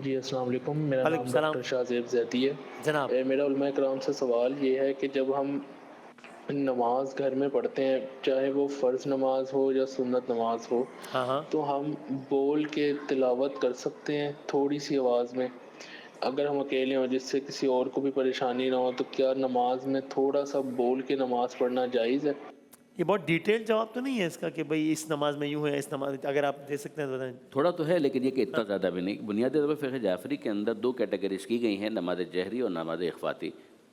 جی السلام علیکم، میرا وعلیکم نام السلام ڈاکٹر شاہزیب زیدی ہے۔ جناب۔ میرا علماء کرام سے سوال یہ ہے کہ جب ہم نماز گھر میں پڑھتے ہیں، چاہے وہ فرض نماز ہو یا سنت نماز ہو، ہاں ہاں تو ہم بول کے تلاوت کر سکتے ہیں تھوڑی سی آواز میں؟ اگر ہم اکیلے ہوں جس سے کسی اور کو بھی پریشانی نہ ہو، تو کیا نماز میں تھوڑا سا بول کے نماز پڑھنا جائز ہے؟ یہ بہت ڈیٹیل جواب تو نہیں ہے اس کا کہ بھئی اس نماز میں یوں ہے، اس نماز اگر آپ دے سکتے ہیں تو بتائیں۔ تھوڑا تو ہے لیکن یہ کہ اتنا زیادہ بھی نہیں۔ بنیادی طور پر فقہ جعفری کے اندر دو کیٹیگریز کی گئی ہیں، نماز جہری اور نماز اخفاتی۔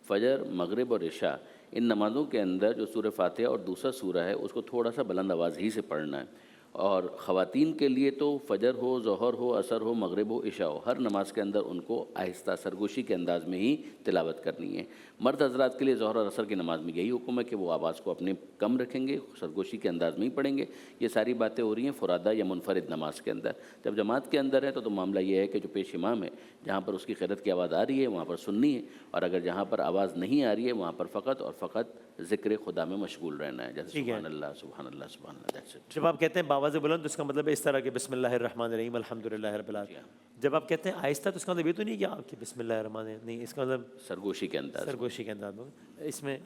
فجر، مغرب اور عشاء، ان نمازوں کے اندر جو سورہ فاتحہ اور دوسرا سورہ ہے اس کو تھوڑا سا بلند آواز ہی سے پڑھنا ہے۔ اور خواتین کے لیے تو فجر ہو، ظہر ہو، عصر ہو، مغرب ہو، عشاء ہو، ہر نماز کے اندر ان کو آہستہ سرگوشی کے انداز میں ہی تلاوت کرنی ہے۔ مرد حضرات کے لیے ظہر اور عصر کی نماز میں یہی حکم ہے کہ وہ آواز کو اپنے کم رکھیں گے، سرگوشی کے انداز میں ہی پڑھیں گے۔ یہ ساری باتیں ہو رہی ہیں فرادہ یا منفرد نماز کے اندر۔ جب جماعت کے اندر ہے تو معاملہ یہ ہے کہ جو پیش امام ہے جہاں پر اس کی قرات کی آواز آ رہی ہے وہاں پر سننی ہے، اور اگر جہاں پر آواز نہیں آ رہی ہے وہاں پر فقط اور فقط ذکر خدا میں مشغول رہنا ہے، جیسے ٹھیک ہے۔ سبحان اللہ سبحان اللہ سبحان اللہ، that's it۔ جب آپ کہتے ہیں باواز بلند تو اس کا مطلب اس طرح کہ بسم اللہ الرحمن الرحیم الحمدللہ رب العالمین۔ جب آپ کہتے ہیں آہستہ تو اس کا مطلب یہ تو نہیں کہ آپ کی بسم اللہ الرحمن الرحیم نہیں، اس کا مطلب سرگوشی کے انداز میں۔ سرگوشی کے انداز میں اس میں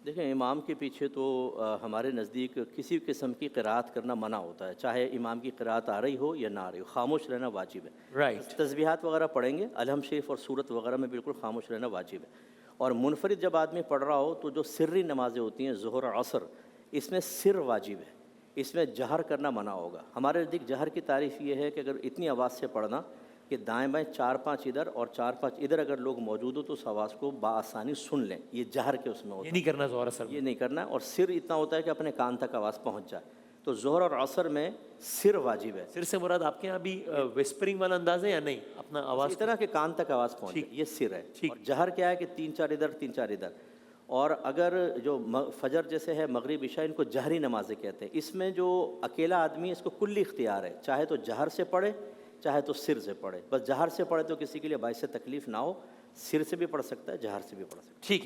دیکھیں امام کے پیچھے تو ہمارے نزدیک کسی قسم کی قرات کرنا منع ہوتا ہے، چاہے امام کی قرات آ رہی ہو یا نہ آ رہی ہو، خاموش رہنا واجب ہے۔ رائٹ۔ تسبیحات وغیرہ پڑھیں گے، الحمد شریف اور سورت وغیرہ میں بالکل خاموش رہنا واجب ہے۔ اور منفرد جب آدمی پڑھ رہا ہو تو جو سری نمازیں ہوتی ہیں ظہر اور عصر، اس میں سر واجب ہے، اس میں جہر کرنا منع ہوگا۔ ہمارے نزدیک جہر کی تعریف یہ ہے کہ اگر اتنی آواز سے پڑھنا کہ دائیں بائیں 4-5 ادھر اور 4-5 ادھر اگر لوگ موجود ہو تو اس آواز کو بآسانی سن لیں، یہ جہر کے اس میں ہوتا یہ ہے، نہیں کرنا ظہر اثر یہ میں۔ نہیں کرنا ہے۔ اور سر اتنا ہوتا ہے کہ اپنے کان تک آواز پہنچ جائے، تو ظہر اور عصر میں سر واجب ہے، سر سے مراد آپ کے یہاں بھی وسپرنگ والا انداز ہے یا نہیں؟ اپنا آواز اس طرح کہ کان تک آواز پہنچ ٹھیک، جائے، یہ سر ہے۔ ٹھیک۔ اور جہر کیا ہے کہ 3-4 ادھر 3-4 ادھر۔ اور اگر جو فجر جیسے ہے، مغرب عشاء، ان کو جہری نمازیں کہتے ہیں۔ اس میں جو اکیلا آدمی ہے اس کو کلی اختیار ہے، چاہے تو جہر سے پڑھے چاہے تو سر سے پڑھے۔ بس جہر سے پڑھے تو کسی کے لیے باعث تکلیف نہ ہو، سر سے بھی پڑھ سکتا ہے، جہر سے بھی پڑھ سکتا ہے۔ ٹھیک ہے۔